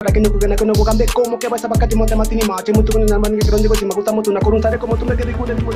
Lakini kugana kuna kukambe como que vas a bakati monte matini mache mutu kuna mani que grande ko tima gusta mutu na koruntare como tu me que digo de tipo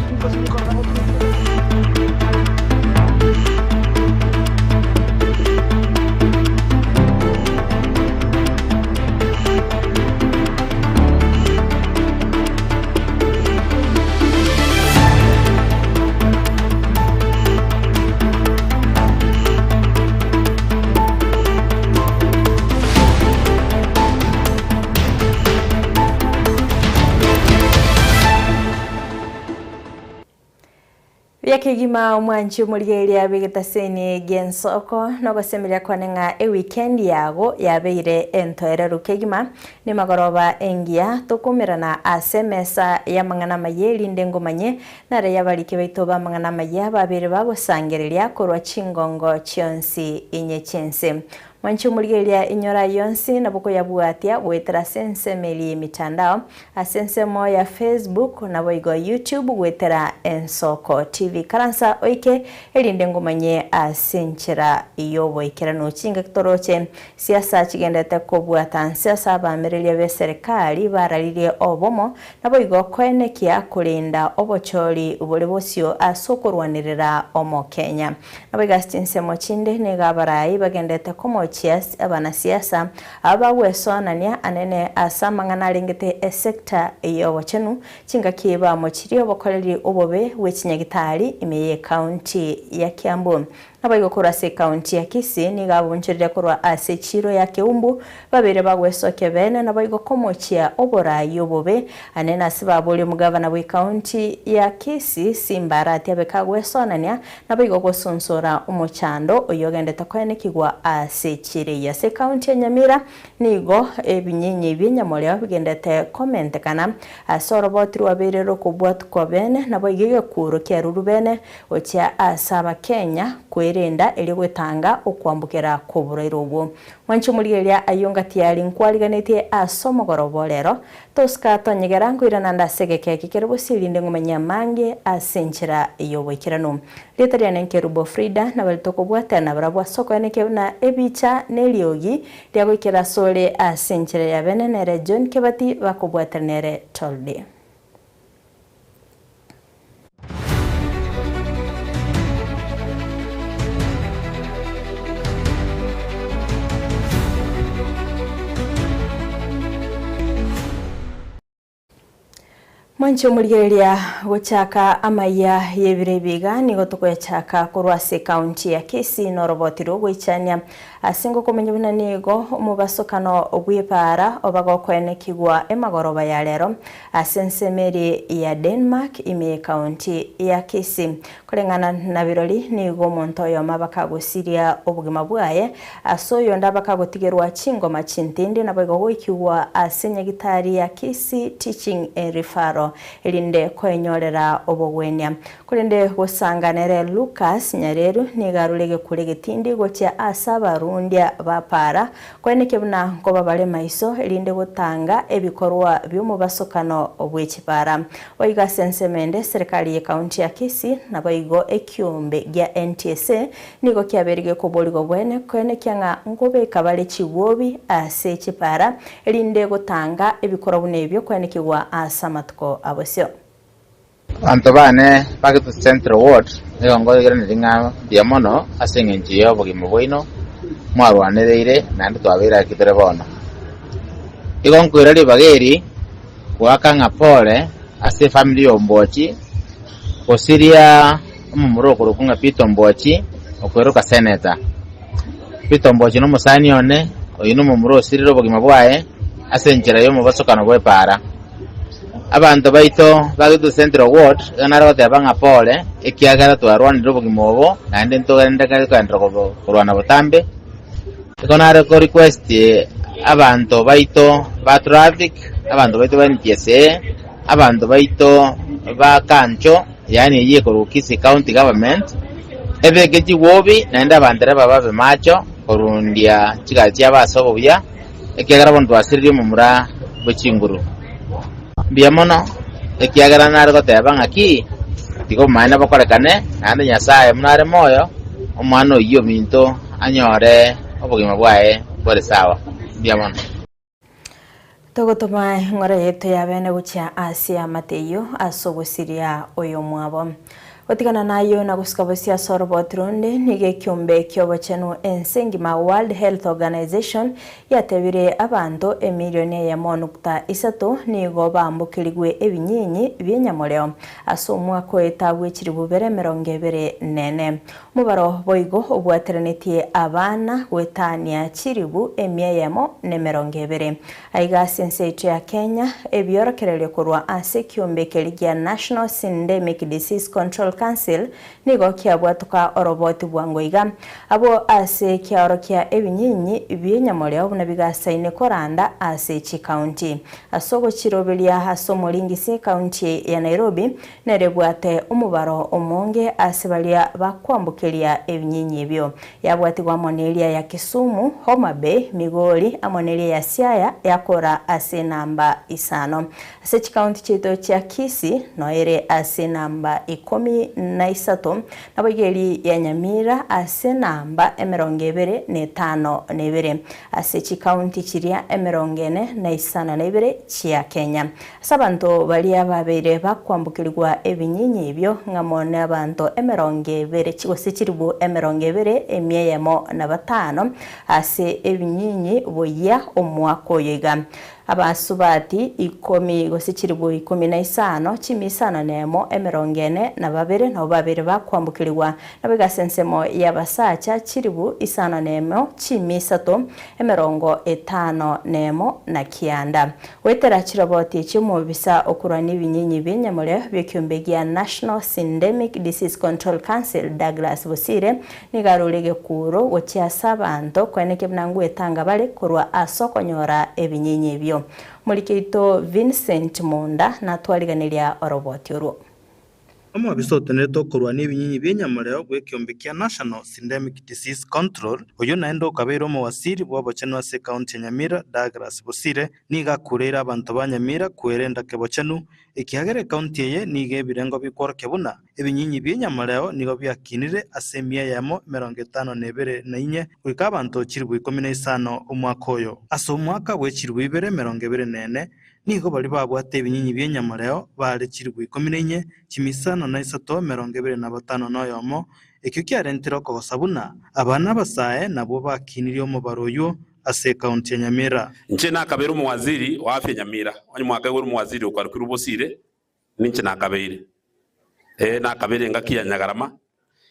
Yakigima mwanchi muligeria bigitaseni gensoko no gosemeria kwanenga weekend yago yabeire entoere rukegima ni magoroba engia tukumirana asemesa ya mangana mayeri ndengomanye nare yabarike baitoba mangana maya babere bagosangereria korwa chingongo chionsi inyechense mwanchi muligeria inyora yonsi naboko yabuatia wetera sense meli mitandao asensemo ya Facebook na boigo YouTube wetera ensoko TV karansa oike elinde ngomanye asenchera iyo boikera no chinga kitoroche siasa chigendete kobuata siasa bamerelia be serikali baralilie obomo na boigo kwenekia kulinda obochori ubolebosio asokorwanirira omo Kenya na boiga stinsemo chinde negabarai bagendete komo chias abana siasa abawesonania anene asamangana lingete sector iyo wachenu chinga kiba mochirio bokoreri obobe wechinyagitari imeye county ya Kiambu nabaigo kurase county ya Kisii ni gabunchirira kurwa ase chiro ya Keumbu babere bagwesoke bene nabaigo komochia obora yobobe anena sibabuli mugavana we county ya Kisii Simbarati abekagwesonania nabaigo gosonsora umuchando oyogende takwenekigwa ase chire ya se county ya Nyamira nigo ebinyenye binyamolya bigendete comment kana asorobotri waberero kubwat kwa bene nabaigo kuro kyaruru bene ochia asaba Kenya kwerenda eli gwetanga okwambukira kuburairo obwo mwancho muligeria ayonga tiari nkwaliganete asomogorobo lero toska tonyegera ngwirana ndasegeke Kerubo silinde ngomanya mange asenchera yobwekirano Fridah Kerubo Fridah na balitokobwata na barabwa soko yaneke na ebicha neliogi lyagwikira sole asenchera ya bene nere John Kebati bakobwata nere tolde Mwancho muligeria gochaka Amayia yebirebiga nigo tukoyachaka kurwase county ya Kisii no robotiro gwichania asingo komenyubina nigo mubasokano obwipara obago kwenekigwa emagoroba ya lero asensemeri ya Denmark ime county ya Kisii kolengana na birori nigo montoyo mabakagusiria obugima bwaye asoyo ndabakagotigerwa chingoma chintindi nabego gwikiwa asenyagitari ya Kisii teaching and referral elinde kwenyorera obogwenya kulende gosanganere Lucas Nyareru nigarulege kulege tindi gocha asaba rundia bapara kweneke buna ngo babale maiso elinde gotanga ebikorwa byo basokano obwechipara oiga sensemende serikali ya county ya Kisii nabaigo ekyombe gya NTSA nigo kyaberege koboligo bwene kwenekyanga ngobe kabale chiwobi ase chipara elinde gotanga ebikorwa bunebyo kwenekigwa asamatuko abosyo Antobane paketu Central Ward ngo geranira diamono asengenjiyo bogimo bwino mwarwanereire nandi twabira kitere bono igonkwirari bageri kwakanga pole ase family ombochi osiria umuroko rukunga Pito Mbochi okweruka senator Pito Mbochi no musani one oyino mumuro osiriro bogima bwaye asenjera yo mubasokano bwepara abantu baito bagitu Central Ward ganara batebanga pole ekiagara twarwanira obogima obo nandi ntogenda kwandra kurwana butambe ikonare ko request abantu baito ba traffic abantu baito ba NTSA abantu baito ba kancho yani iye ko Kisii county government ebegeti wobi nanda bandera bababe macho korundia chigachi abasobo bya ekiagara bonto asiriri mumura buchinguru biamono ekiagara nargo tebanga ki tigo maina bakorekane nande nyasaye munare moyo omwana iyo minto anyore obogima bwae bore sawa biamono Togotoma ngora yetu ya bene gucha Asia Mateyo asogusiria oyo mwabo. Otigana nayo na guskabosia sorobot runde nige kiombe kyobochenu ensengima World Health Organization yatebire abantu emilioni ya monukta isato nigo bambukirigwe ebinyinyi byenyamoreo aso mwako etagwe kiribubere 24 mubaro boigo obwaterenetie abana gwetania kiribu emyeyemo ne 20 aiga sense ya Kenya ebyorokerere kurwa ase kiombe keligia National Syndemic Disease Control Council nigo kiabwatuka oroboti bwangoiga abo ase kiarokia ebinyinyi byenyamoreo buna bigasaine koranda ase chi county asogo chirobelia haso moringisi county ya Nairobi nerebwate umubaro omonge asebalia bakwambukiria ebinyinyi byo yabwatigwa monelia ya Kisumu, Homa Bay, Migori amonelia ya Siaya yakora ase namba 5 ase chi county chito cha Kisii noere ase namba 13 nabageli ya Nyamira ase namba 25 ase chi county chiria 42 chia Kenya sabanto bali ababeire bakwambukirwa ebinyinyi ibyo ngamone abantu 20 chigose chiribu 20 emyeyemo na 5 ase ebinyinyi boya omwako yega abasubati 10 gose chiribu 15 chimisana nemo 42 no babere bakwambukirwa nabigasensemo yabasacha chiribu isana nemo chimisato 50 nemo na kianda wetera chiroboti chimubisa okurani binyinyi byenyamore byekyombegia National Syndemic Disease Control Council Douglas Busire nigarurege kuro wochiasa abantu kweneke bnangu etanga bale kurwa asokonyora ebinyinyi byo Mulikito Vincent Munda na twaliganiria oroboti uru Ama bisotenere tokorwa n'ebinyinyi byenyamoreo gwekyombekya National Syndemic Disease Control oyo naendo kabero mu wasiri bwabochenwa se county Nyamira Douglas Busire niga kurera abantu banyamira kwerenda kebochenu ikihagere county ye nige birengo bikora kebuna ebinyinyi byenyamoreo nigo byakinire asemia yamo 54 kwika abantu kiribwe 15 omwaka oyo aso mwaka bwekiribwe 24 nigo bali babwate ebinyinyi byenyamoreo bali kiribwe 14 kimisana na isato 25 noyomo ekyo kyarentera okosabuna abana basaye nabo bakiniri omubaro yo ase county ya Nyamira nche nakabera mu waziri wa afya Nyamira onye mwaka w'uru mu waziri Fridah Kerubo ninche nakabere nakabere ngakia Nyagarama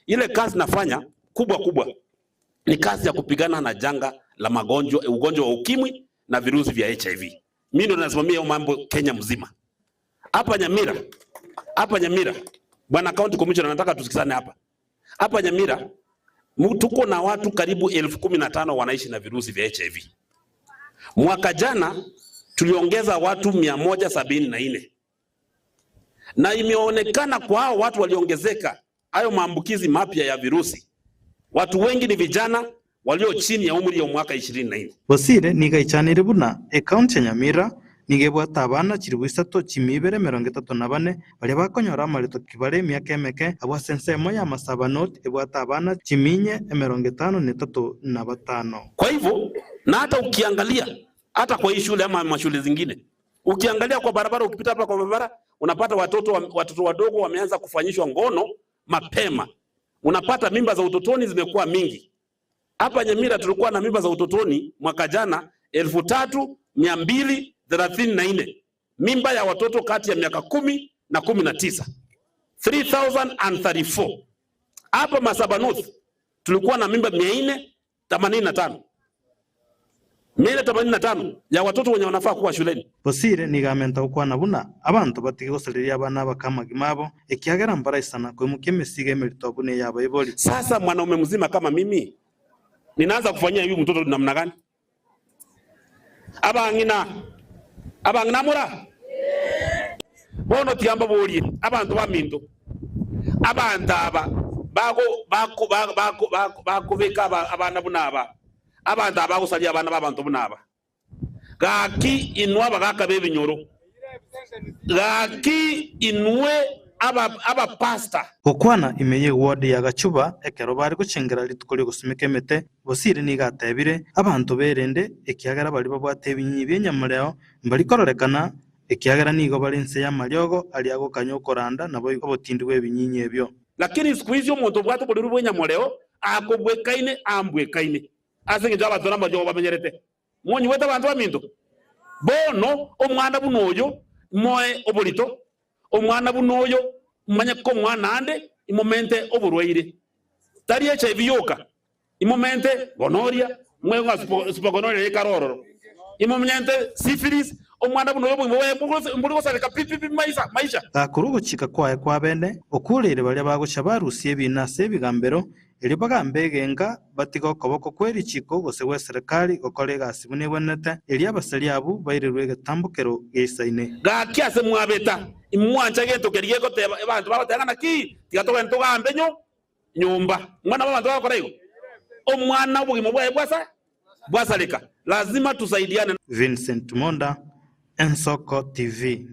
ile kazi nafanya kubwa ni kazi ya kupigana na janga la ugonjwa wa ukimwi na virusi vya HIV. Mimi ndo nasimamia mambo Kenya mzima. Hapa Nyamira bwana county commissioner nataka tusikizane hapa. Hapa Nyamira tuko na watu karibu 15,000 wanaishi na virusi vya HIV. Mwaka jana tuliongeza watu 174. Na imeonekana kwa hao watu waliongezeka hayo maambukizi mapya ya virusi. Watu wengi ni vijana walio chini ya umri ya mwaka 24. Busire niga ichanire buna county ya Nyamira nigebwata abana kiribu isato chimibere 34 bali bakonyora amarito kibare myaka emeke abasensemo ya masabanot ebwata abana chiminye 53 Kwa hivyo na hata ukiangalia hata kwa hii shule ama mashule zingine ukiangalia kwa barabara ukipita hapa kwa barabara unapata watoto wadogo wameanza kufanyishwa ngono mapema. Unapata mimba za utotoni zimekuwa mingi. Hapa Nyamira tulikuwa na mimba za utotoni mwaka jana 3234. Mimba ya watoto kati ya miaka 10 na 19. 3034. Hapa Masabanuth tulikuwa na mimba 485. 485 ya watoto wenye wanafaa kuwa shuleni. Busire nigamenta ukwana buna abantu batigosaleria abana bakamagimabo ekihagera mbaraisana kwe mukemesige merito bune yabo iboli. Sasa mwanaume mzima kama mimi ninaanza kufanyia huyu mtoto namna gani? Abangina mura bono tiamba boli abantu baminto abantu aba bako beka abana bunaba abantu abagusalia abana babantu bunaba gaki inwa bagaka bebinyoro gaki inwe aba pasta gukwana imeye ward ya Gachuba ekero bari gucengera litukuri gusumika emete bosire ni gatebire abantu berende ekiagara bari babwate ebinyi byenyamureo mbari kororekana ekiagara nigo barense ya mariogo ali ago kanyo koranda nabo obotindi bwebinyinyi ebyo lakini siku hizi omuntu bwate buri bwenyamureo akobwekaine ambwekaine asinge jaba tona majo bamenyerete monyi weta bantu baminto bono omwana bunoyo moe oborito omwana bunoyo manya ko mwana ande imomente oburwaire tari HIV yoka imomente gonoria mwenga spogonoria yekarororo imomente syphilis omwana bunoyo mburi gosareka pipi maisha gakurugo chika kwae kwa bene okurire bali bagusha barusie binase bigambero eri bagambegenga batigo koboko kweri chiko gosegwe serikali gokore gasibune bwenete eri abasali abu bairerwe gatambukero geisaine gakiase mwabeta imwancha gento keriye goteba abantu babatagana ki tigatoga ntogambenyo nyumba mwana babantu bakora igo omwana bugimo bwasaleka lazima tusaidiane. Vincent Monda, Ensoko TV.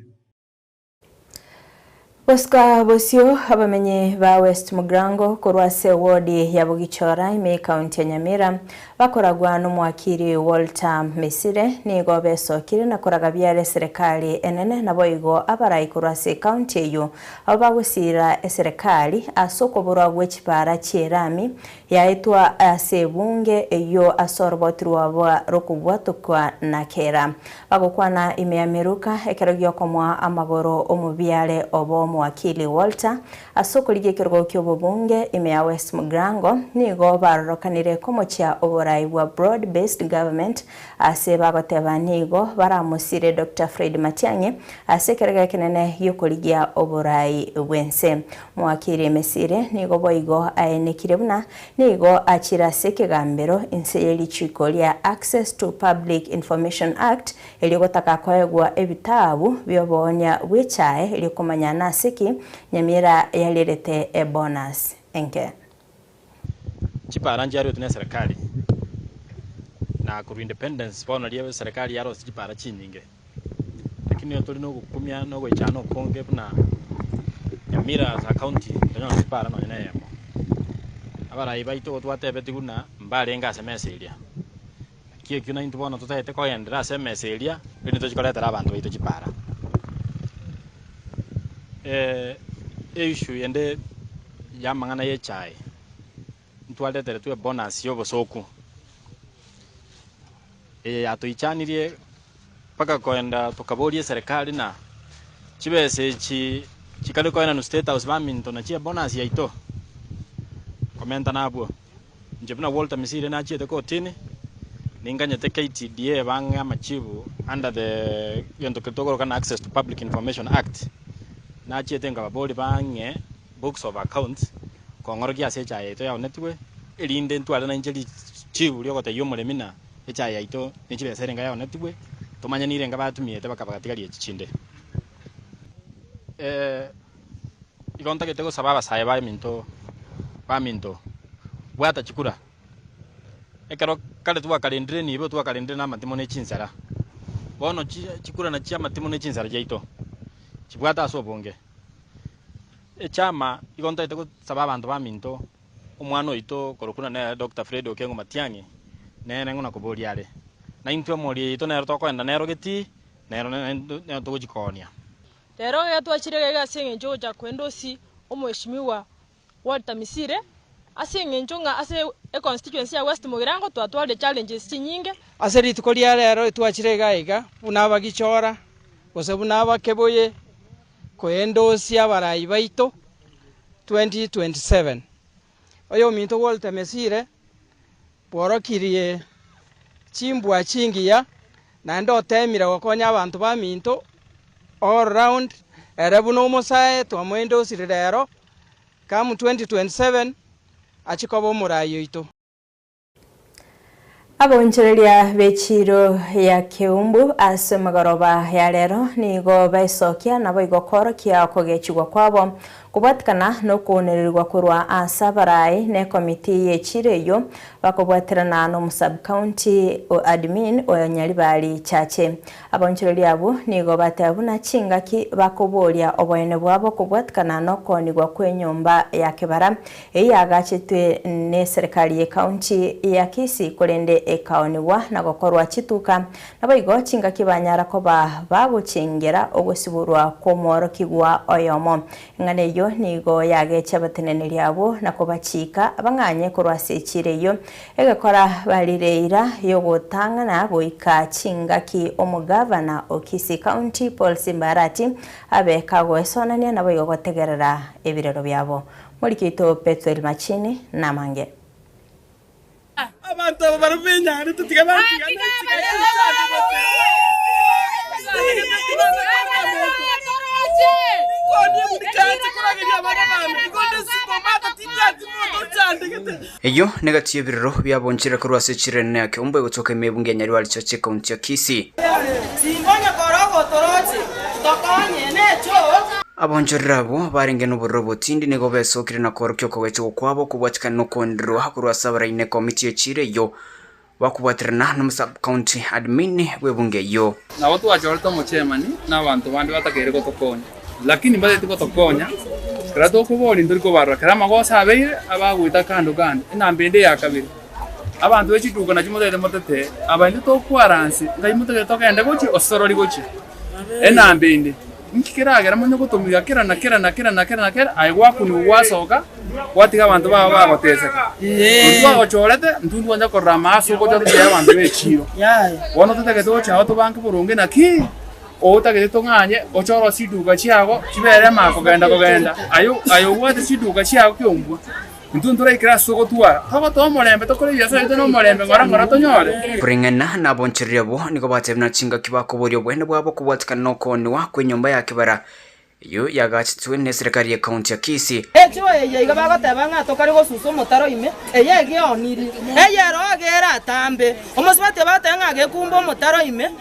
Oscar Bosio abamenye ba West Mugrango kurwase wodi ya Bugichora ime county ya Nyamira bakoragwa n'umwakiri Walter Mesire nigo besokire nakoraga byare serikali enene naboigo abarayi kurwase county yo abagusira serikali asoko buragwe kipara cyerami yaitwa asebunge eyo asorbotirwa bwa rokubwatukwa nakera bagokwana ime Amerika ekerogyo komwa amagoro omubyale obo wakili Walter asoko ligekirwa kyobubunge ime ya West Mugrango nigo barorokanire komocha oborai bwa broad based government ase bagoteba nigo baramusire Dr. Fridah Matiang'i asekerega kenene yokoligia oborai bwense mwakili Mesire nigo boigo aenekire buna nigo achira sekegambero inseyeli chikolia Access to Public Information Act eligotaka koegwa ebitabu byobonya bwechae elikomanya nase Nyamira yalirete bonus enke chipara njari tune serikali na ku independence bono liye serikali yaro chipara chinyinge lakini yotoli no kukumya no gwechano konge buna Nyamira za county nyo chipara no nyemo abara ibaito twatebeti guna mbale ngase meselia kiyo kina into bono tutete ko yendera se meselia bino tochikoleta abantu baito chipara issue yende yamangana yechai ntwale tere tuwe bonus yobo soku atoichanirie paka koenda tukaborie serikali na chibese chikale koenda no state house baminto na chia bonus yaito komenta nabwo njebuna Walter Mesire na chiete kotini ninganyete KTDA banga machibu under the yendo kitogoro kana Access to Public Information Act na chiete ngababoli bange books of accounts kongorogia secha yeto ya netwe elinde ntwala na njeli chibu lyo kote yomulemina echa yaito nichibe serenga ya netwe tomanya nire ngabatumie bakabagatigari echichinde ikonta ketego sababa saeba minto bwata chikura ekero kale tuwa kalendire nibo tuwa kalendire na matimone chinsara bono chikura na chia matimone chinsara jaito chibwata asobonge echama igonta itego saba abantu baminto omwana oito korokuna na Dr. Fridah Kerubo Matiang'i nene ngona kuboliare na intwe mori ito nero tokwenda nero geti nero nero tugikonia rero yatwachire gase njo ja kwendosi omweshimiwa Walter Mesire ase ngenjonga ase constituency ya West Mugrango twatwale challenges chinyinge ase ritukolia rero twachire gaiga buna bagichora gose buna bakeboye koendosia barayi baito 2027 oyo minto Walter Mesire borokirie chimbwa chingiya na ndo temira gokonya abantu ba minto all round erebuno omosae twamwendosire rero kamu 2027 achikobo murayo ito abonchereria bechiro ya Keumbu ase magoroba ya lero nigo baisokia nabo igokoro kia kogechigwa kwabo kubwatikana no kuonererwa kurwa asabarai ne komiti yechireyo bakobwaterana no musub county admin oyanyaribali chache abonchirori abo nigo batabuna chingaki bakoboria oboyene bwabo kubwatikana no konigwa kwenyomba ya kebara eyagachetwe ne serikali ye county ya Kisii kurende ekaonigwa na gokorwa chituka naboigo chingaki banyara ko baguchingera ogosiburwa komoro kigwa oyomo ngane yo nigo yagecha bateneneri abo nakobachika abanganye kurwase chireyo egakora balireira yo gutangana boika chingaki omugavana Kisii County Paul Simbarati abeka gwesonania nabo yo gotegerera ebirero byabo muri kito Petro Machini namange abantu barumenya ntutiga bantiga eyo negatiye biriro byabonjira kurwase chirene yake umbe gutoka imebunge nyari chache county ya Kisii Simbonya korogo toroche tokanye necho abonjirabo barenge n'uburrobo tindi nego besokire na korokyo kowecho kwabo kubwatika no kondro hakurwa sabaraine komiti yechireyo bakubwatirana no sub county admin webunge yo na watu wachorto mochemani na abantu bandi batakere gotokonya lakini mbade tikotokonya krato kuboli nduriko barra krama gosa abeire abagwita kando ina mbende ya kabiri abantu bechituka na chimotete motete abandi to kwaransi ngai mutete tokende gochi osorori gochi ena mbende nkikiragera munyo gutumira kera aigwa kunu wasoka watiga abantu baba bagoteseka ntwa ochorete ntundu wanja korama asuko jote ya abantu bechiro wono tutege to cha to banki burunge naki otagete to nganye ochoro siduka chiago chibere mako genda ayo wate siduka chiago kyombwa ntuntura ikira soko tuwa haba to molembe to kore yasa ito no molembe ngora tonyore kuringana na bonchirebo niko batebna chinga kibakoborio bwene bwabo kubwatikana no konwa kwenyomba ya kibara yo yagachitwe ne serikali ya county ya Kisii echo eye iga bagoteba ngato kari gosuso motaro ime eye gioniri eye rogera tambe omosibate batanga gekumbo motaro ime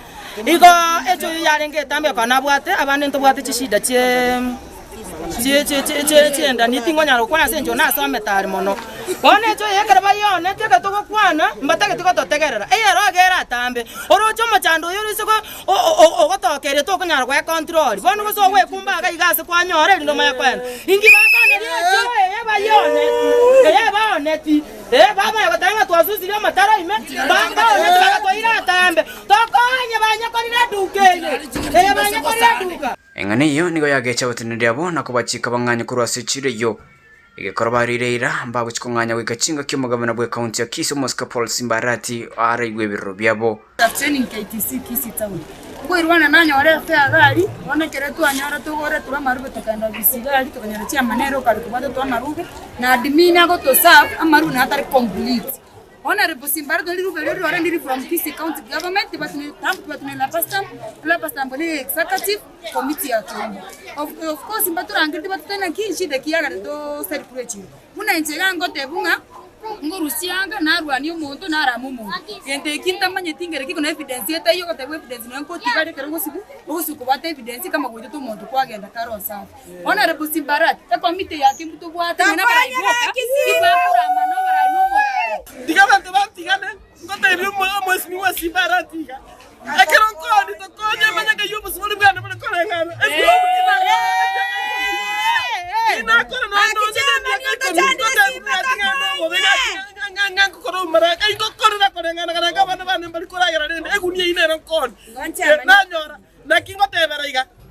igo echo yarenge tambe kana bwate abane ntobwate chishida enda nitingo nyaro kwa senjo na some tari mono one jo yekere bayone teke to kwana mbatake tiko to tegerera eyero gera tambe orocho machando yuri siko ogotokere to kunyaro kwa control bono go so we kumbaga igase kwa nyore ndo maya kwena ingi bakane jo ye bayone ti baba yabatanga to asusi matara ime banga one baka to ira tambe tokonye banya ko ira dukeye banya ko ira duka engane yo nigo yagecha bateneri abo nakobachika banganye kurwase chireyo igekora barireira mbago chikonganya wikachinga kyomugabana bwe county ya Kisii Mosca Paul Simbarati araigwe birro byabo training KTC Kisii town kwirwana nanyore fa gari wana keretu anyara tugore tura marube tukanda bisigari tukanyara chia manero kali kubado twa marube na admin ago to serve amaru na atari complete Honorable Simbarati ndiri wale ndiri from Kisii County government but la pastam bone executive committee ya Kiombo of course mbatura angiti batena kinshi de kiyaga to celebrate muna inchega ngote bunga ngorusianga narwani umuntu naramu umuntu ende kintamanye tingere kiko na evidence yeta yo kote evidence nanko tigare kero usiku bata evidence kama kujito umuntu kwagenda karosa Honorable Simbarati ta committee ya kimbuto bwata na baraiboka ibakura manobara no digamente bantigane ngote byo mwesi wa Simbarati akero nkoni to konye manyaka yubu sibuli bwana bwana korengana ina kono no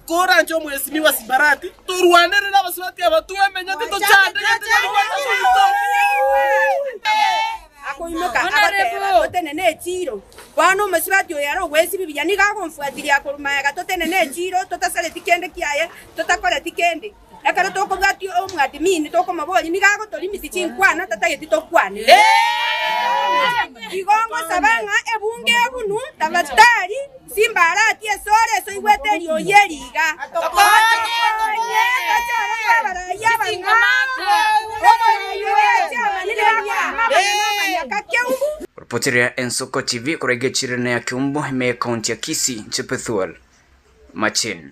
Korancho mwesi wa Simbarati turwanere na basubati abatuwe menyate to chande akoimuka abateba totenene chiro bano musibati oyaro wesi bibya niga konfuatiria kurumaya gatotenene chiro totasale tikende kiaye totakora tikende ekara toko bwati omwadimini toko mabonyi niga gotolimiti chinkwana tatageti tokwane igongo sabanga ebunge bunu tabatari Simbarati esore so igweteri oyeriga Reporteria Ensoko TV kurege chirene ya Kiumbo me county ya Kisii Chepethual Machin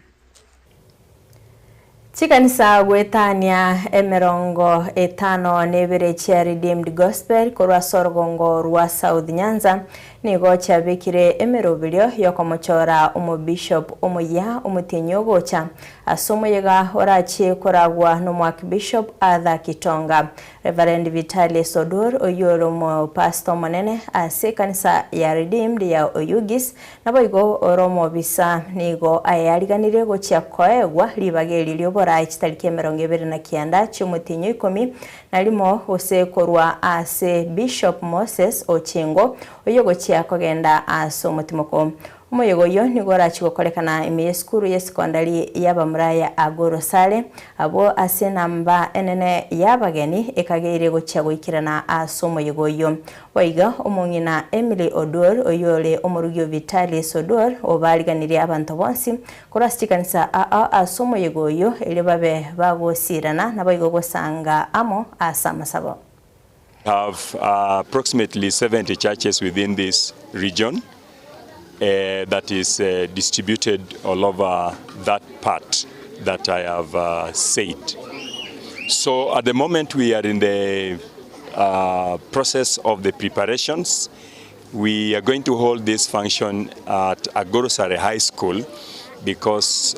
Chikanisa gwetania emerongo etano nebere chia Redeemed Gospel korwa Sorgongo rwa South Nyanza nigo chabekire emerobirio yokomochora Bishop omuya omutinyo gocha asomoyega orachi koragwa no Bishop Arthur Kitonga. Reverend Vitalis Odor oyoro mo pastor monene ase kanisa ya Redeemed ya Oyugis naboigo oromo bisa nigo ayariganire gocha koegwa libageri lyobora ichitariki 29 cy'umutinyo 10 narimo hose korwa ase Bishop Moses Ochengo oyogochia kogenda aso mutimoko umuyogo yo nigora chikokolekana imiyeskuru yesekondari y'abamuraya agorosale abo ase namba enene y'abageni ekageire gochia goikirana aso umuyogo yo waiga umungina Emily Odor oyole omurugyo Vitalis Odor obaliganire abantu bonsi korasikanisa aso umuyogo yo elebabe bagosirana nabayigo gosanga amo asamasabo. Have approximately 70 churches within this region that is distributed all over that part that I have said. So at the moment we are in the process of the preparations. We are going to hold this function at Agorosare High School because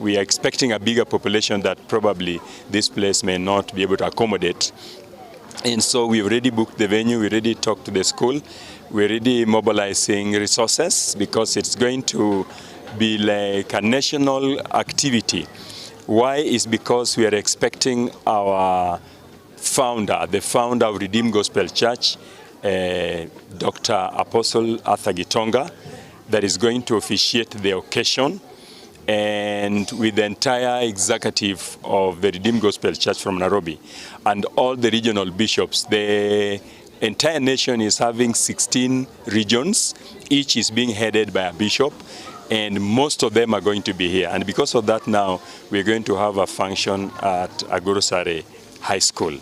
we are expecting a bigger population that probably this place may not be able to accommodate. And so we already booked the venue, we already talked to the school, we're already mobilizing resources because it's going to be like a national activity. Why? Is because we are expecting our founder, the founder of Redeemed Gospel Church, Dr. Apostle Arthur Kitonga, that is going to officiate the occasion, and with the entire executive of the Redeemed Gospel Church from Nairobi and all the regional bishops. The entire nation is having 16 regions. Each is being headed by a bishop, and most of them are going to be here. And because of that now, we're going to have a function at Agorosare High School.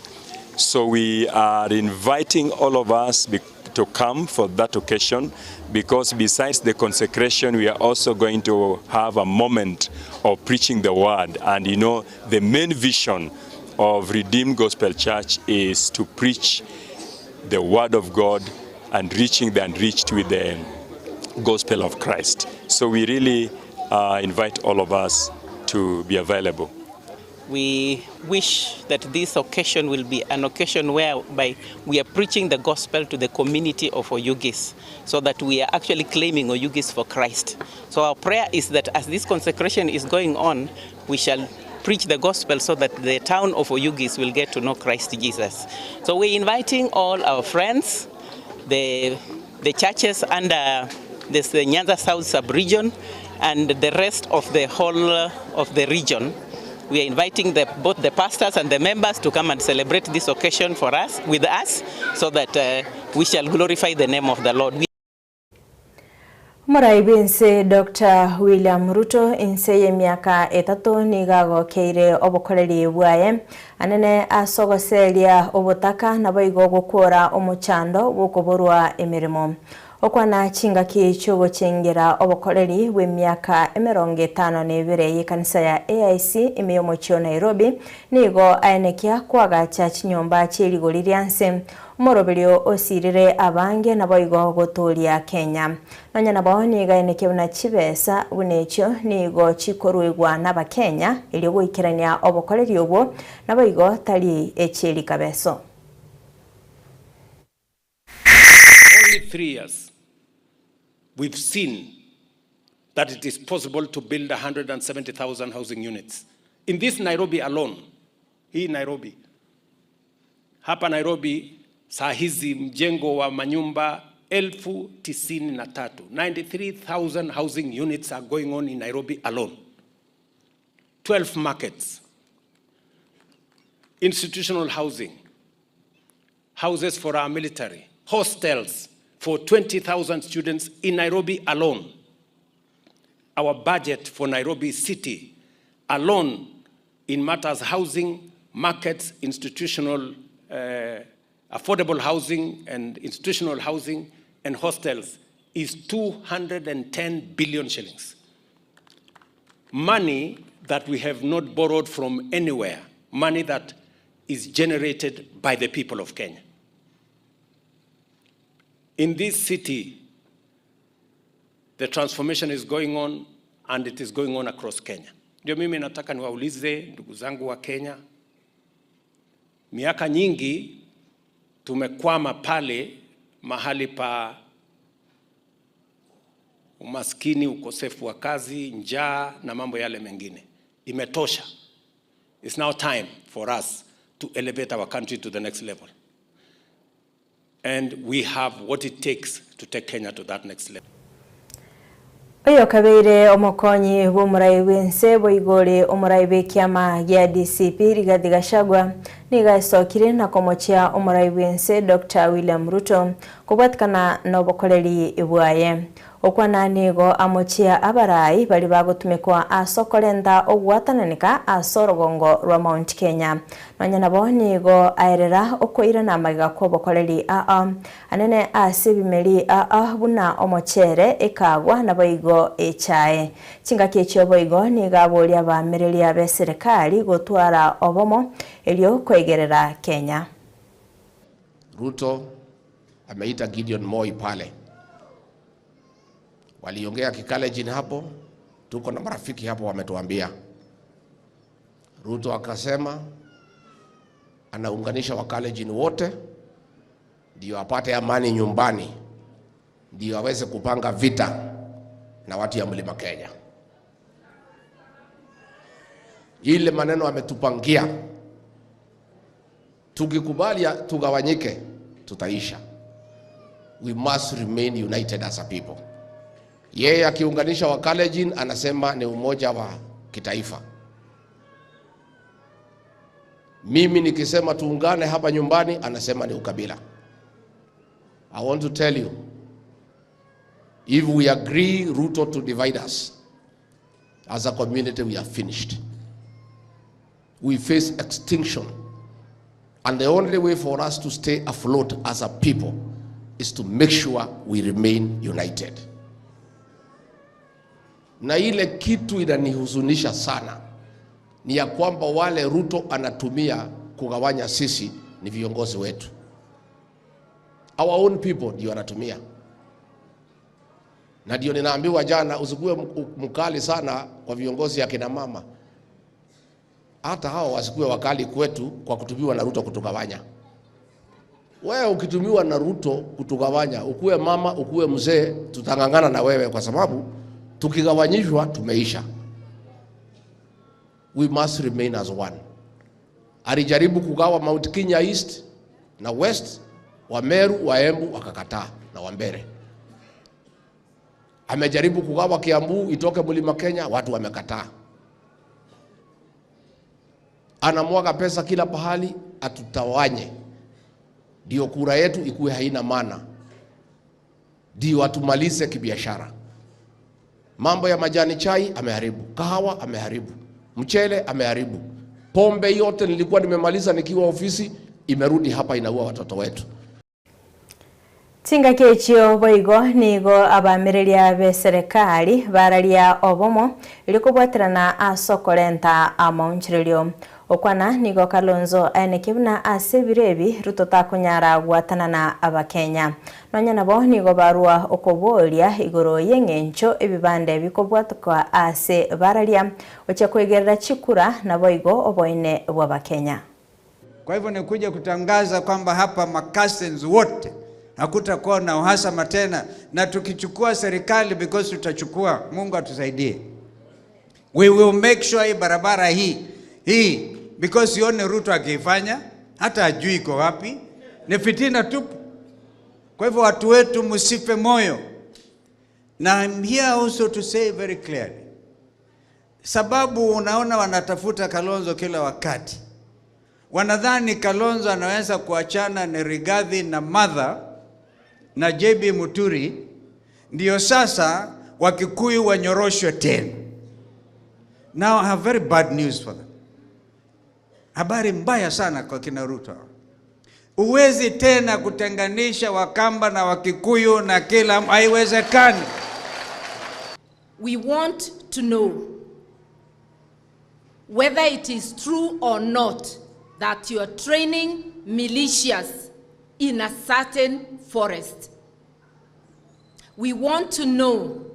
So we are inviting all of us to come for that occasion, because besides the consecration, we are also going to have a moment of preaching the word. And you know, the main vision of Redeemed Gospel Church is to preach the word of God and reaching the unreached with the gospel of Christ. So we really invite all of us to be available. We wish that this occasion will be an occasion whereby we are preaching the gospel to the community of Oyugis, so that we are actually claiming Oyugis for Christ. So our prayer is that as this consecration is going on, we shall preach the gospel so that the town of Oyugis will get to know Christ Jesus. So we're inviting all our friends, the churches under the Nyanza South sub-region, and the rest of the whole of the region. We are inviting both the pastors and the members to come and celebrate this occasion with us, so that we shall glorify the name of the Lord. Muraibense Dr. William Ruto inseye miaka 3 nigago keire obokoreri bwaye anene asogoseria obutaka naboigo gukora omuchando gukoborwa emirimo okwana chinga kichogo chengera obokoreri we miaka 52 yekanisa ya AIC imiyomocho Nairobi nigo aenekia kwaga church nyomba chirigolirianse moroberio osirire abange naboigo gotoria Kenya nanya nabo niga aenekia na chibesa bunecho nigo chikorwegwa n'abakenya ilio goikirania obokoreri obwo naboigo tali echeri kabeso. Only 3 years we've seen that it is possible to build 170,000 housing units. In this Nairobi alone, hii Nairobi. Hapa Nairobi, saa hizi mjengo wa manyumba 93,000. 93,000 housing units are going on in Nairobi alone. 12 markets. Institutional housing. Houses for our military. Hostels for 20,000 students in Nairobi alone. Our budget for Nairobi City alone in matters housing, markets, institutional, affordable housing and institutional housing and hostels is 210 billion shillings. Money that we have not borrowed from anywhere, money that is generated by the people of Kenya. In this city, the transformation is going on, and it is going on across Kenya. Ndio mimi nataka niwaulize ndugu zangu wa Kenya, miaka nyingi tumekwama pale mahali pa umaskini, ukosefu wa kazi, njaa na mambo yale mengine. Imetosha. It's now time for us to elevate our country to the next level. And we have what it takes to take Kenya to that next level. Oyo kabeire omokonyi b'omurai wense boigore omurai b'ekiama gya DCP Rigathi Gachagua nigasokire na komochia omurai wense Dr. William Ruto kubwatikana n'obukoleri ibwaye okwana nigo amochia abarai bali bagutumikwa asokolenda ogwatananika asorogongo rwa Mount Kenya nanya nabo nigo aerera okoira na magiga kwa obukoleri anene asibimeri buna omochere ekagwa na boigo echae chingaki ekyo boigo nigaboria bamereri abe serikali gotwara obomo elio kwegerera Kenya. Ruto ameita Gideon Moi pale, waliongea Kikalejin hapo, tuko na marafiki hapo wametuambia. Ruto akasema anaunganisha Wakalejin wote ndio apate amani nyumbani, ndio aweze kupanga vita na watu ya Mlima Kenya. Ile maneno ametupangia, tukikubali tugawanyike tutaisha. We must remain united as a people. Yeye akiunganisha Wakalejin anasema ni umoja wa kitaifa. Mimi nikisema tuungane hapa nyumbani anasema ni ukabila. I want to tell you, if we agree Ruto to divide us, as a community we are finished. We face extinction. And the only way for us to stay afloat as a people is to make sure we remain united. Na ile kitu inanihuzunisha sana ni ya kwamba wale Ruto anatumia kugawanya sisi ni viongozi wetu. Our own people ndio anatumia. Na ndio ninaambiwa jana usikuwe mkali sana kwa viongozi ya kina mama. Hata hao wasikuwe wakali kwetu kwa kutumiwa na Ruto kutugawanya. Wewe ukitumiwa na Ruto kutugawanya, ukuwe mama, ukuwe mzee, tutangangana na wewe kwa sababu tukigawanyishwa tumeisha. We must remain as one. Alijaribu kugawa Mount Kenya East na West, Wameru, Waembu wakakataa na Wambere. Amejaribu kugawa Kiambu itoke Mlima Kenya, watu wamekataa. Anamwaga pesa kila pahali atutawanye. Ndio kura yetu ikuwe haina maana. Ndio atumalize kibiashara. Mambo ya majani chai ameharibu, kahawa ameharibu, mchele ameharibu. Pombe yote nilikuwa nimemaliza nikiwa ofisi imerudi hapa inaua watoto wetu. Tinga kechio boigo nigo abamereri abe serikali bararia obomo ilikubwatirana asokolenta amonchirelio okwana nigo Kalonzo enekibuna asebirebi Ruto takunyara gwatanana abakenya nonya nabo nigo barua okoboria igoro yengencho ebibande bikobwatwa ase bararia ocha kwegerera chikura na boigo oboine bw'abakenya. Kwa hivyo ni kuja kutangaza kwamba hapa makasens wote hakutakuwa na uhasama tena, na tukichukua serikali because tutachukua, Mungu atusaidie. We will make sure hii barabara hii because yone Ruto akifanya hata ajui iko wapi, ni fitina tupu. Kwa hivyo watu wetu msife moyo. Na I'm here also to say very clearly, sababu unaona wanatafuta Kalonzo kila wakati, wanadhani Kalonzo anaweza kuachana na Rigathi na Mother na JB Muturi ndio sasa Wakikuyu wanyoroshwe tena. Now I have very bad news for them. Habari mbaya sana kwa kina Ruto. Uwezi tena kutenganisha Wakamba na Wakikuyu na kila, haiwezekani. We want to know whether it is true or not that you are training militias in a certain forest. We want to know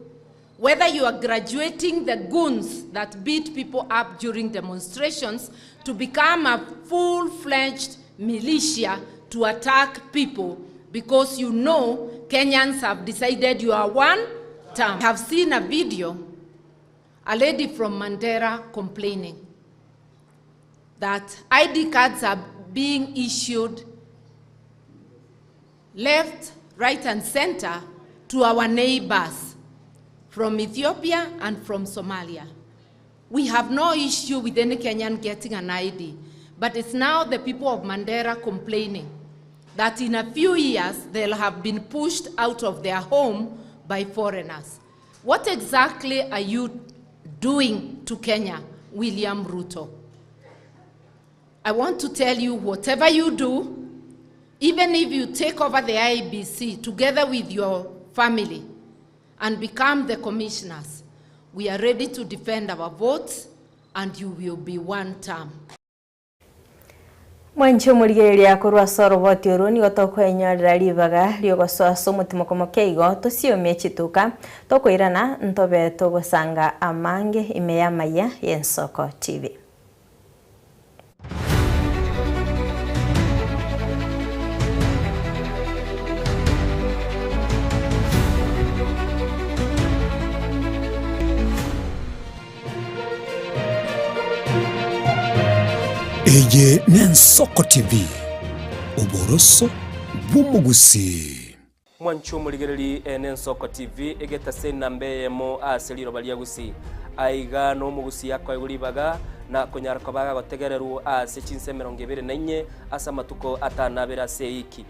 whether you are graduating the goons that beat people up during demonstrations to become a full-fledged militia to attack people because you know Kenyans have decided you are one term. I have seen a video, a lady from Mandera complaining that ID cards are being issued left, right, and center to our neighbors from Ethiopia and from Somalia. We have no issue with any Kenyan getting an ID, but it's now the people of Mandera complaining that in a few years they'll have been pushed out of their home by foreigners. What exactly are you doing to Kenya, William Ruto? I want to tell you, whatever you do, even if you take over the IEBC together with your family and become the commissioners, we are ready to defend our votes and you will be one term. Mwencho murigeria kurwa soro voti uruni gotokwenyorera ribaga riogosoa somutimo komokeigo tosiomie chituka tokoirana ntobe togosanga amange imeya Amayia Chinsa TV. Eye Chinsa TV uboroso bumugusi mwanchu muligereri Chinsa TV egeta sena mbeyemo aseliro baliagusi aiga no mugusi yakwa iguribaga na konyara kwabaga gotegereru ase Chinsa 24 asa matuko atanabera seiki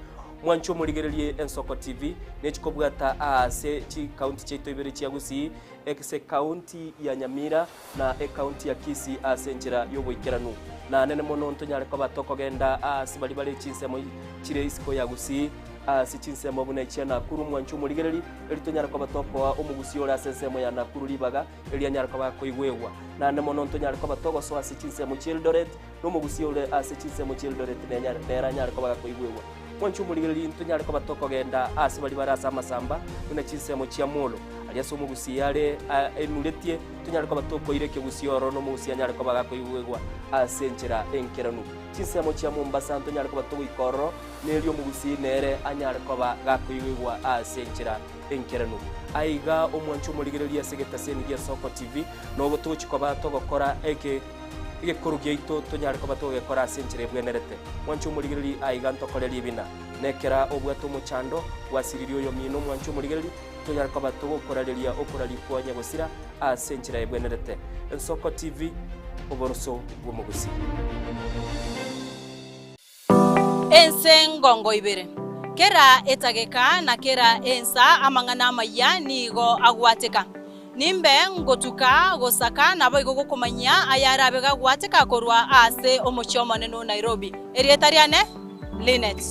mwanchu muligereri Chinsa TV nechikobwata ase chi county cheto ibere chiagusi ekse county ya Nyamira na county ya Kisii ase njira yoboikeranu na nene mono ntonyare ko batoko genda asibali bali Chinsa mo chire isiko yagusi si Chinsa mo buna ichana kuru mwanchu muligereri elitonyare ko batoko omugusi ora sensemo ya nakuru libaga elianyare ko bakoigwewa na nene mono ntonyare ko batoko so asi Chinsa mo Childoret no mugusi ore asi Chinsa mo Childoret nenyare ko bakoigwewa mwanchu muligereri ntonyare ko batoko genda asibali barasa masamba buna Chinsa mo Chiamolo aliaso mugusi yale enuletie tunyare ko batoko ireke gusioro no mugusi anyare ko bagakoigwewa asenchera enkeranu Chinsa mo Chia Mombasa ntonyare ko batoko ikoro nelio mugusi nere anyare ko bagakoigwewa asenchera enkeranu aiga omwanchu muligereria segeta seni ya Soko TV no gotuchi ko batoko kora eke korugia ito tonyare ko batoko kora asenchera bwenerete mwanchu muligereri aiga ntokoreri bina nekera obwato muchando wasiririo yo mino mwanchu muligereri tonyare ko batoko korareria okorarikwa nyagosira asenchera ebwenerete Soko TV oboroso bw'omugusi ensengongo ibere kera etageka na kera ensa amangana Amayia nigo agwateka nimbe ngotuka gosaka nabo igo gukomanya ayarabe gagwateka korwa ase omochomone no Nairobi erietariane Linet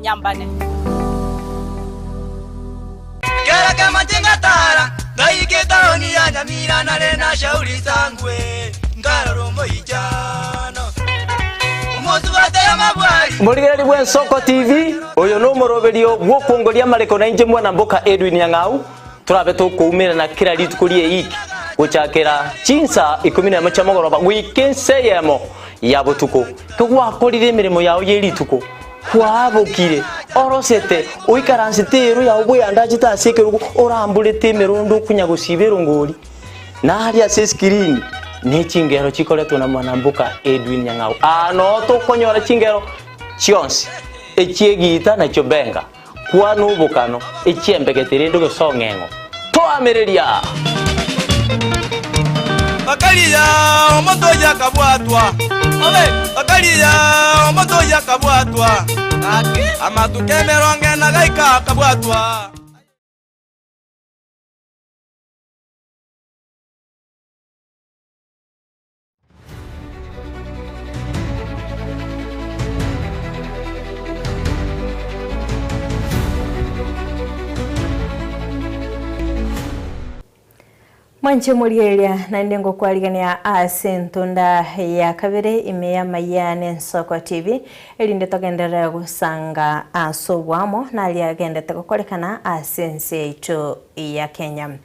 Nyambane kera kama tingatara ndaigeta oni ya Nyamira na rena shauri sangwe ngararo moijano umotu batera mabwari muligereri bwa Soko TV oyo no moroberio gwokongoria mareko na inje mwana mboka Edwin Yang'au turabe tukumira na kira litukurie iki guchakira Chinsa 10 chamogoroba weekend seyemo yabotuko kugwakorire mirimo yawo yerituko kwabokire orosete uikaransitero ya ubuyanda chitasekerugo orambulete merondo kunyagosibero ngoli na hali ya screen ne chingero chikoleto na mwanambuka Edwin Yang'au ano to konyora chingero chionsi echiegita na chobenga kwa nubukano echiembegetere ndo gesongengo to amereria Bakalia omoto yakabwatwa Bakalia omoto yakabwatwa amatukemero ngena gaika kabwatwa Mwanche muriyeria na ndengo kwarigania asentunda ya kabere imeya mayane Soko TV elinde togendera gusanga asobwamo nali agendete gukorekana asense ito ya Kenya.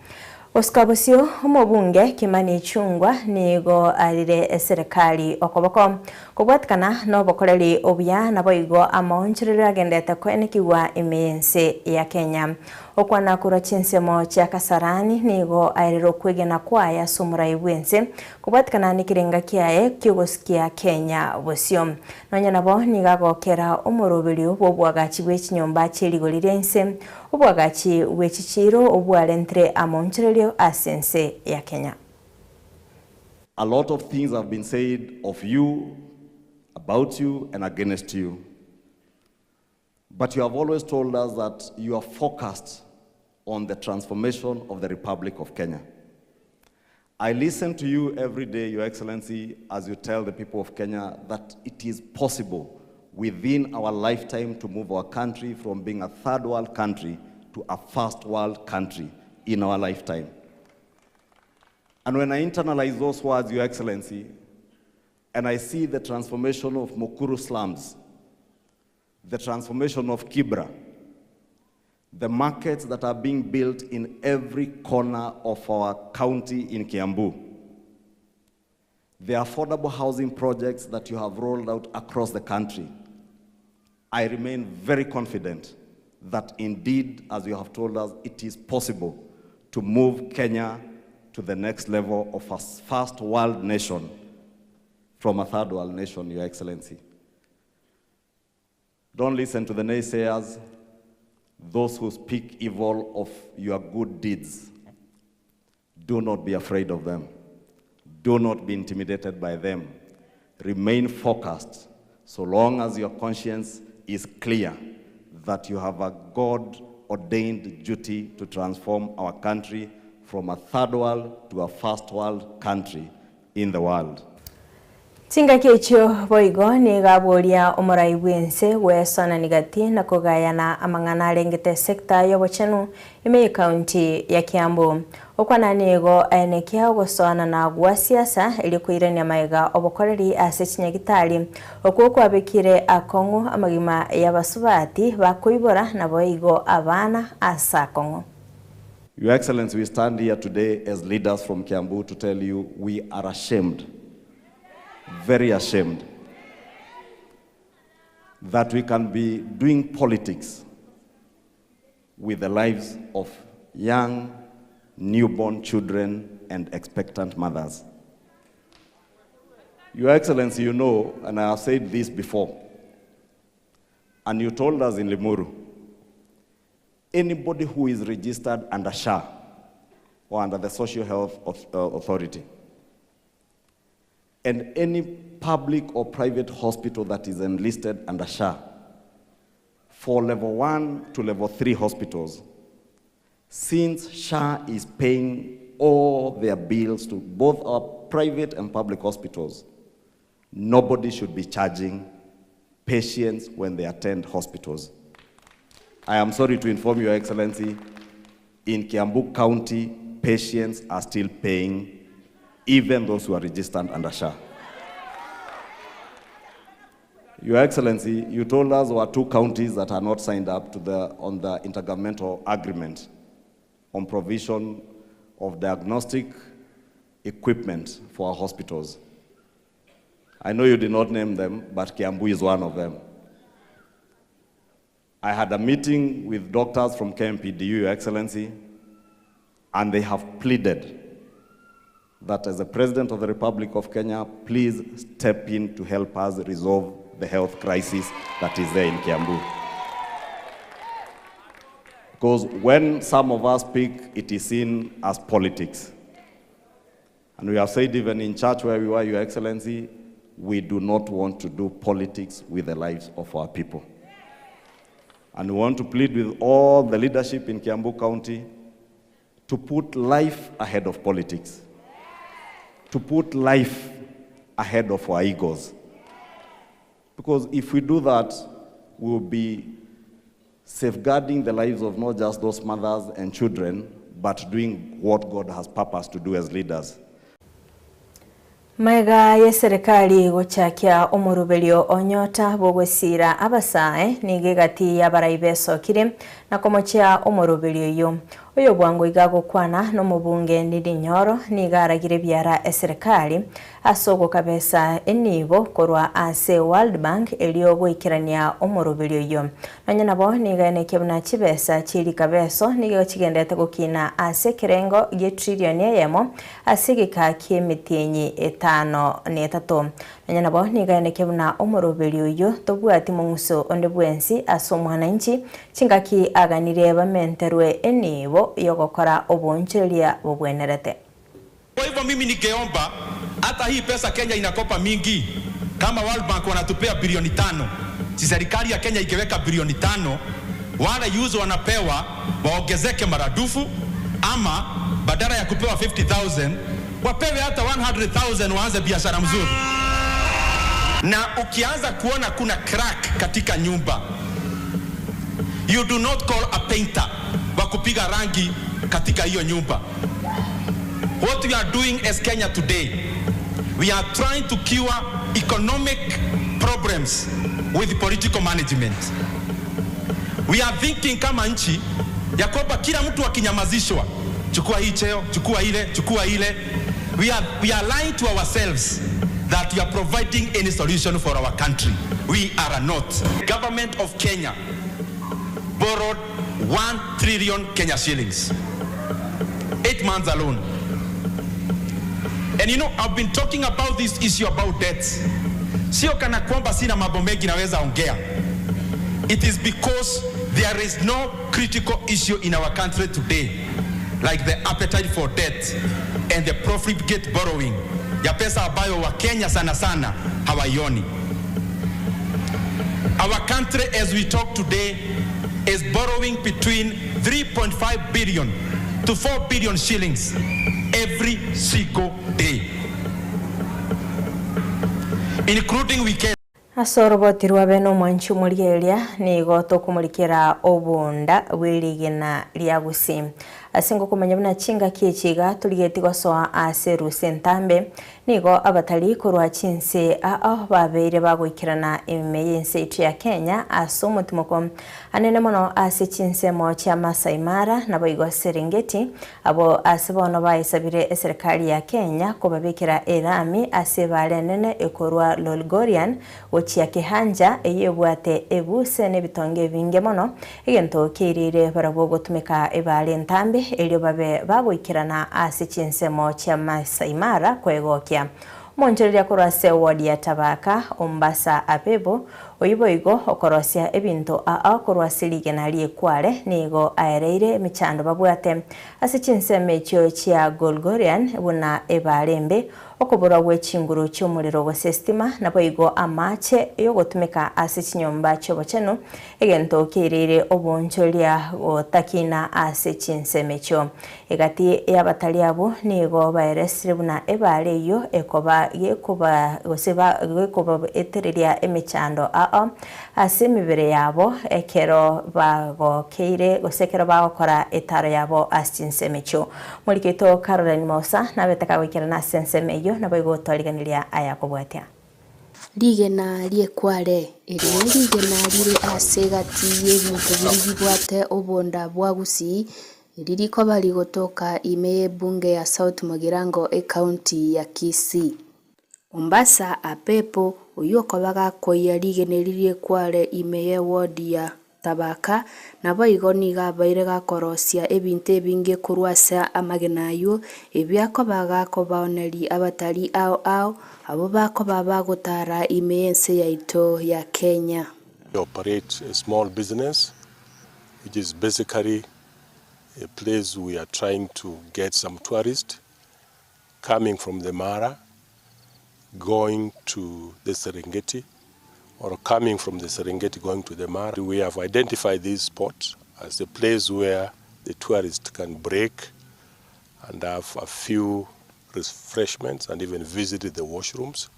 Oskabosio omobunge Kimani Ichung'wah nigo arire serikali okoboko kubwatikana no bokoreri obuya nabo igo amaonchirira agendete kwenekiwa emense ya Kenya. Okwana kuro chinsemo chia Kasarani nigo airiro kwegena kwaya sumurai bwense kubwatikana nikirenga kiae kigosikia Kenya bosio. Nonya nabo nigagokera omoroberi obwagachi bw'echinyomba chirigorirense obwagachi bw'echichiro obwarentre amonchiriro asense ya Kenya. A lot of things have been said of you, about you, and against you. But you have always told us that you are focused on the transformation of the Republic of Kenya. I listen to you every day, Your Excellency, as you tell the people of Kenya that it is possible within our lifetime to move our country from being a third world country to a first world country in our lifetime. And when I internalize those words, Your Excellency, and I see the transformation of Mukuru slums, the transformation of Kibra, the markets that are being built in every corner of our county in Kiambu, the affordable housing projects that you have rolled out across the country, I remain very confident that indeed, as you have told us, it is possible to move Kenya to the next level of a first world nation from a third world nation, Your Excellency. Don't listen to the naysayers, those who speak evil of your good deeds. Do not be afraid of them. Do not be intimidated by them. Remain focused so long as your conscience is clear that you have a God-ordained duty to transform our country from a third world to a first world country in the world. Tinga kecho boigo ni gaboria omorai bwense wesona nigati na kugayana amangana arengete sekta yobochenu ime county ya Kiambu. Okwana nigo anekia gusona na gwa siasa ili kuirenia maiga obokoreri asechinyagitari okuko abekire akongo amagima yabasubati bakoibora na boigo abana asa Kongo. Your Excellency, we stand here today as leaders from Kiambu to tell you we are ashamed, very ashamed, that we can be doing politics with the lives of young, newborn children and expectant mothers. Your Excellency, you know, and I have said this before, and you told us in Limuru, anybody who is registered under SHA or under the Social Health Authority, and any public or private hospital that is enlisted under SHA, for level 1 to level 3 hospitals, since SHA is paying all their bills to both our private and public hospitals, nobody should be charging patients when they attend hospitals. I am sorry to inform Your Excellency, in Kiambu County, patients are still paying, even those who are registered under SHA. Your Excellency, you told us there are 2 counties that are not signed up to on the intergovernmental agreement on provision of diagnostic equipment for our hospitals. I know you did not name them, but Kiambu is one of them. I had a meeting with doctors from KMPDU, Your Excellency, and they have pleaded that as the President of the Republic of Kenya, please step in to help us resolve the health crisis that is there in Kiambu. Because when some of us speak, it is seen as politics. And we have said even in church where we were, Your Excellency, we do not want to do politics with the lives of our people. And we want to plead with all the leadership in Kiambu County to put life ahead of politics, to put life ahead of our egos. Because if we do that, we will be safeguarding the lives of not just those mothers and children, but doing what God has purposed to do as leaders. Maiga ya serikali gochakia omurubelio onyota bogwesira abasae nigegati ya baraibeso kire na komochia omurubelio yo oyo bwango igago kwana no mubunge Nyoro nigaragire byara serikali asogo kabesa enibo korwa ase World Bank elio goikirania omurubelio yo nanya nabo nigane kebuna chibesa chiri kabeso nigo chigendete gukina ase kirengo ye trillion yemo asigika kiemitenyi 5.3 nanya nabo nigane kebuna omurubelio yo tobwati munguso onde bwensi aso mwananchi chingaki aganire bamenterwe enibo yogokora obonchelia bobwenerete. Kwa hivyo mimi ningeomba hata hii pesa Kenya inakopa mingi, kama World Bank wanatupea bilioni 5, si serikali ya Kenya ikiweka bilioni 5, wale user wanapewa waongezeke maradufu, ama badala ya kupewa 50,000 wapewe hata 100,000 waanze biashara mzuri. Na ukianza kuona kuna crack katika nyumba, you do not call a painter wa kupiga rangi katika hiyo nyumba. What we are doing as Kenya today, we are trying to cure economic problems with political management. We are thinking kama nchi ya kwamba kila mtu akinyamazishwa, chukua hii cheo, chukua ile, chukua ile. We are lying to ourselves that we are providing any solution for our country. We are not. The government of Kenya borrowed 1 trillion Kenya shillings, 8 months alone. And you know, I've been talking about this issue about debts. Sio kana kwamba sina mambo mengi naweza ongea. It is because there is no critical issue in our country today, like the appetite for debt and the profligate borrowing ya pesa ambayo wa Kenya sana sana hawaioni. Our country, as we talk today, is borrowing between 3.5 billion to 4 billion shillings every single day, including weekend. Asorobotirwa beno mwanchu mulielia ni goto kumulikira obunda wiligina lya gusi asingo kumanya buna chinga kichiga tuligetigwa soa aseru sentambe nigo abatali kurwa chinse babeire bagwikirana emeyense itu ya Kenya asomo timoko anene mono ase chinse mo cha Masai Mara na boigo Serengeti abo asebono baisabire serikali ya Kenya kubabikira erami ase balenene ekorwa Lolgorian ochia kehanja eyebwate ebuse ne bitonge binge mono egento kirire barabogo tumeka ebale ntambe elio babe bagwikirana ase chinse mo cha Masai Mara kwegokia monjeria korase wadi ya Tabaka Ombasa Abebo oyiboigo okorosia ebinto akorwasirige naliye kware nigo aereire michando babwate ase chinse mecho chia Golgorian buna ebalembe okobora wechinguru cy'umuriro wa systema naboigo amache yo gutumika ase chinyomba cyo cheno egento kirire obonjolia otakina ase chinse mecho egati yabatali abo nigo baeresire buna ebale yo ekoba yekuba goseba gekuba etereria emichando ase mibere yabo ekero bago keire gosekero bagokora etaro yabo asinse mecho mulikito Caroline Mosa nabetaka wikira na sense meyo naboigo toliganilia aya kobwatia ligena liekware eri ligena lire asegati y'ebintu biribwate obonda bwagusi ririko bali gotoka imeye bunge ya South Mogirango county ya Kisii Mombasa Apepo uyoko baga koya ligeneririe kware imeye wodi ya Tabaka nabo igoniga baire gakorosia ebinte binge kurwasa amagenayo ebyako baga ko baoneri abatali ao abo bako baba gutara imeyense yaito ya Kenya. We operate a small business which is basically a place we are trying to get some tourists coming from the Mara, going to the Serengeti, or coming from the Serengeti going to the Mara. We have identified this spot as a place where the tourists can break and have a few refreshments and even visit the washrooms.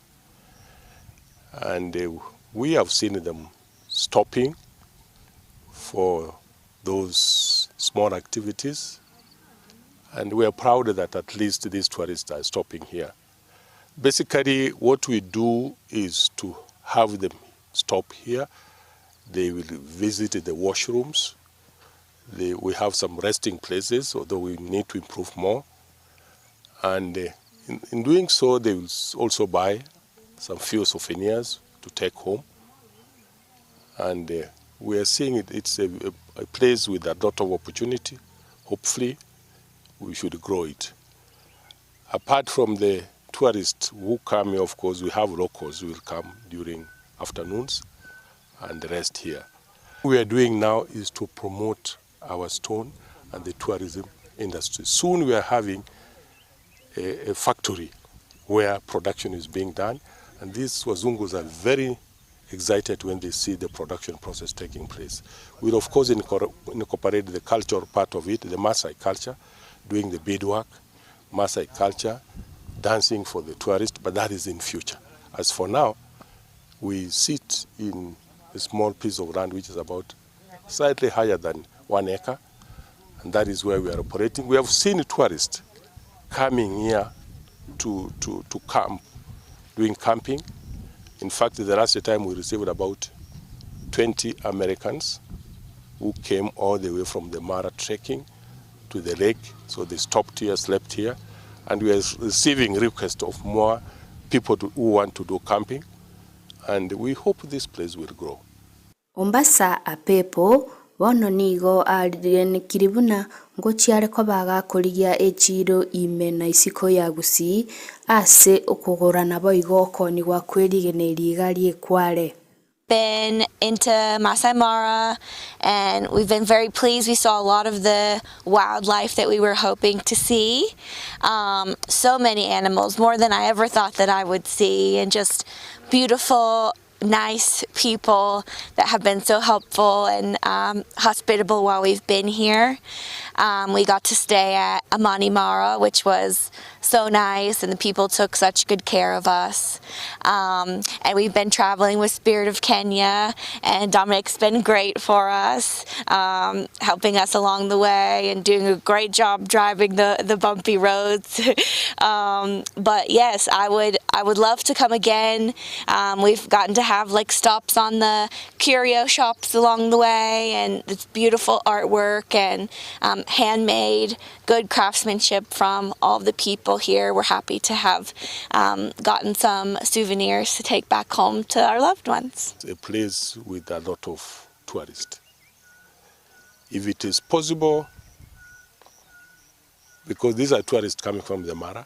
And we have seen them stopping for those small activities And we are proud that at least these tourists are stopping here. Basically, what we do is to have them stop here. They will visit the washrooms. We have some resting places, although we need to improve more. And in doing so, they will also buy some few souvenirs to take home. And we are seeing it's a place with a lot of opportunity. Hopefully, we should grow it. Apart from the tourists who come here, of course, we have locals who will come during afternoons and rest here. What we are doing now is to promote our stone and the tourism industry. Soon we are having a factory where production is being done, and these Wazungus are very excited when they see the production process taking place. We'll of course incorporate the cultural part of it, the Maasai culture, doing the beadwork, Maasai culture, dancing for the tourists, but that is in future. As for now, we sit in a small piece of land which is about slightly higher than 1 acre, and that is where we are operating. We have seen tourists coming here to camp, doing camping. In fact, the last time we received about 20 Americans who came all the way from the Mara trekking to the lake. So they stopped here, slept here, and we are receiving requests of more people who want to do camping, and we hope this place will grow. Ombasa apepo bono nigo alien kiribuna ngo chiare ko baga koligia echiro ime na isiko ya gusi ase okugorana boigo koni gwa kwerigeneri gali ekware. Been into Masai Mara, and we've been very pleased. We saw a lot of the wildlife that we were hoping to see. So many animals, more than I ever thought that I would see, and just beautiful, nice people that have been so helpful and hospitable while we've been here. We got to stay at Amani Mara, which was so nice, and the people took such good care of us. And we've been traveling with Spirit of Kenya, and Dominic's been great for us, helping us along the way and doing a great job driving the bumpy roads. But yes, I would love to come again. We've gotten to have like stops on the curio shops along the way, and it's beautiful artwork and handmade, good craftsmanship from all of the people here. We're happy to have gotten some souvenirs to take back home to our loved ones. It's a place with a lot of tourists. If it is possible, because these are tourists coming from the Mara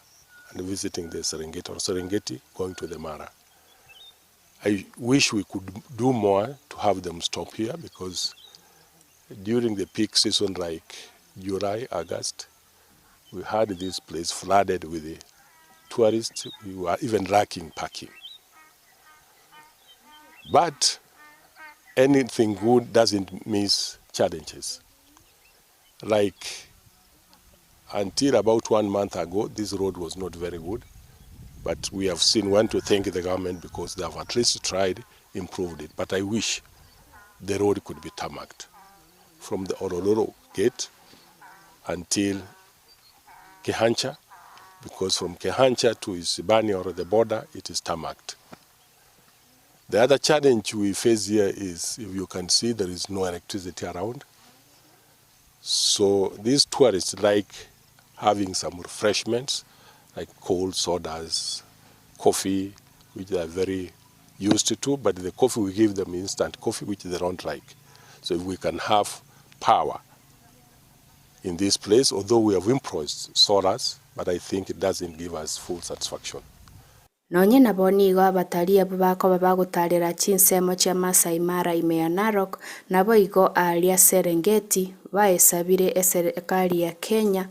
and visiting the Serengeti, or Serengeti going to the Mara, I wish we could do more to have them stop here, because during the peak season like July, August, we had this place flooded with the tourists. We were even lacking parking. But anything good doesn't miss challenges. Like until about 1 month ago, this road was not very good. But we have want to thank the government, because they have at least tried, improved it. But I wish the road could be tarmacked from the Oroloro gate until Kehancha, because from Kehancha to Isibani or the border, it is tarmacked. The other challenge we face here is, if you can see, there is no electricity around. So these tourists like having some refreshments, like cold sodas, coffee, which they are very used to, but the coffee we give them instant coffee, which they don't like. So if we can have power in this place, although we have improvised solars, but I think it doesn't give us full satisfaction. Nonye na bonigo abatali abo bako bagutarira chinsemo cha Masai Mara ime Narok nabo igo alia Serengeti baesabire serikali ya Kenya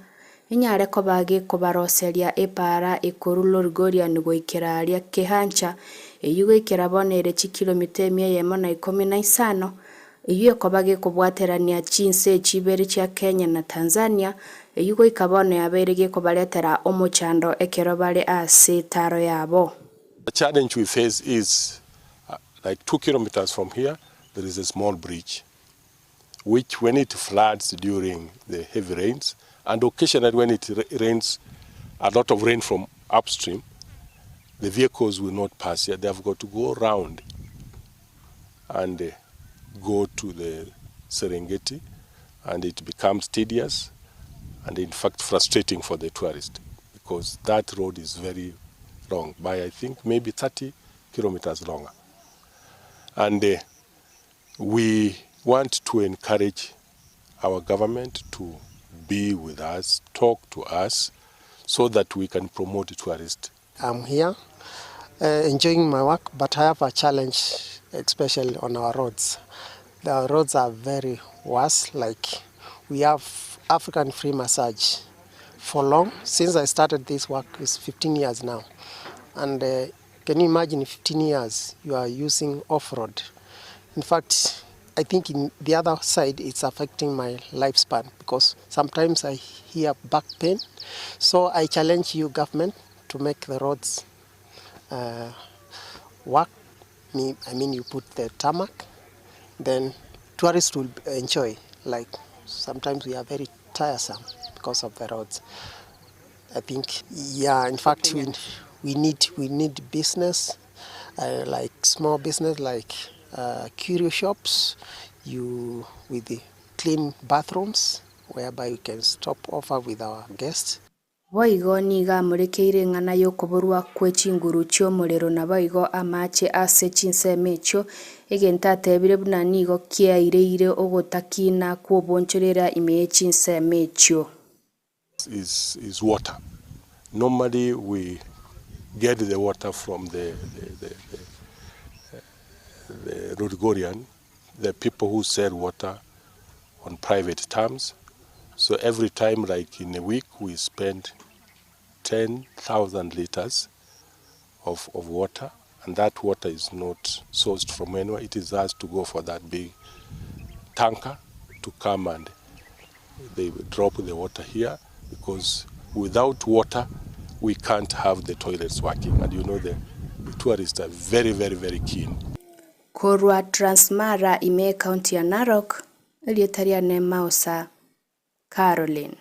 inyare ko bagi kubaroseria epara ikurulo Rugoria nugoikira alia Kehancha eyugo ikirabonere chi kilomita 115 iyo ko bagi kubwaterania chinse chibere cha Kenya na Tanzania eyugo ikabone yaberege ko baletera omuchando ekerobale ase taro yabo. The challenge we face is like 2 kilometers from here there is a small bridge which when it floods during the heavy rains And occasionally when it rains, a lot of rain from upstream, the vehicles will not pass here. They have got to go around and go to the Serengeti, and it becomes tedious and in fact frustrating for the tourist, because that road is very long, by I think maybe 30 kilometers longer. And we want to encourage our government to be with us, talk to us, so that we can promote tourists. I'm here enjoying my work, but I have a challenge, especially on our roads. The roads are very worse. Like, we have African free massage for long. Since I started this work, it's 15 years now. And can you imagine 15 years you are using off-road? In fact, I think in the other side, it's affecting my lifespan, because sometimes I hear back pain. So I challenge you, government, to make the roads work. I mean, you put the tarmac, then tourists will enjoy. Like, sometimes we are very tiresome because of the roads. I think, yeah, in fact, we need business, like small business, like curio shops, with the clean bathrooms, whereby we can stop over with our guests. Boigo niga murekeire ng'ana yokoborwa kwechinguru chio morero na boigo amache ase chinse mecho egenta tebire buna nigo kiaireire ogotakina kwoboncherera ime chinse mecho is water. Normally we get the water from the Rudgorian, the people who sell water on private terms. So every time, like in a week, we spend 10,000 liters of water, and that water is not sourced from anywhere. It is us to go for that big tanker to come and they drop the water here, because without water, we can't have the toilets working. And you know, the tourists are very, very, very keen. Korwa Transmara ime county ya Narok, Elietaria Nemausa, Caroline.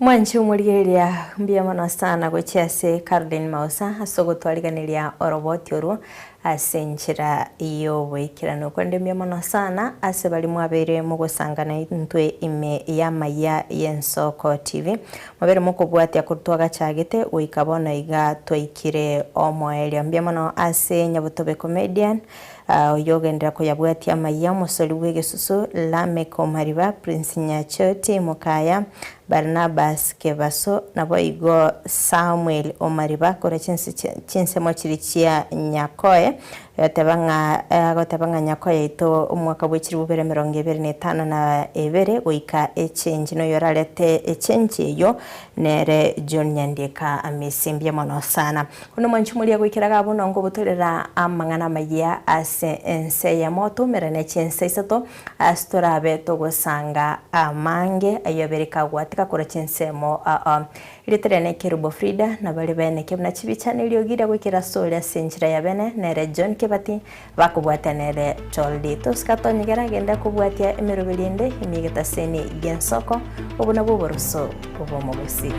Mwanchi umurigeria mbia mono sana gwichese Caroline Mausa asogotwariganiria oroboti oru asenchira iyo wikirano kwende mbia mono sana ase bali mwabere mugusangana intwe ime ya Maya Yensoko TV mwabere mukubwatia kurutwaga chagete uikabona iga twaikire omoelia mbia mono ase nyabutobe comedian yogendera ko yabwatia Maya musoli w'egesusu Lameko Mariba Prince Nyachoti Mukaya Barnabas Kebaso nabo igo Samuel Omariba kora chinse mochirichia Nyakoe gotabanga Nyakoe ito umwaka bw'ekiri 2025 na ebere goika echange no yoralete echange yo nere John Nyandika amesimbia mono sana kuno mwanchi muri goikiraga bono ngo butorera amangana Maya ase ense ya moto merene Chinsa Isato astorabe togosanga amange ayobereka gwatika kora chinsemo Fridah Kerubo Fridah na bali bene kebna chibichane lyogira gwikira solia senchira ya bene nere John Kebati bakubwata nere Choldito skatonyigera genda kubwatia emerobelinde imigeta seni gensoko obuna boboroso obomogosi.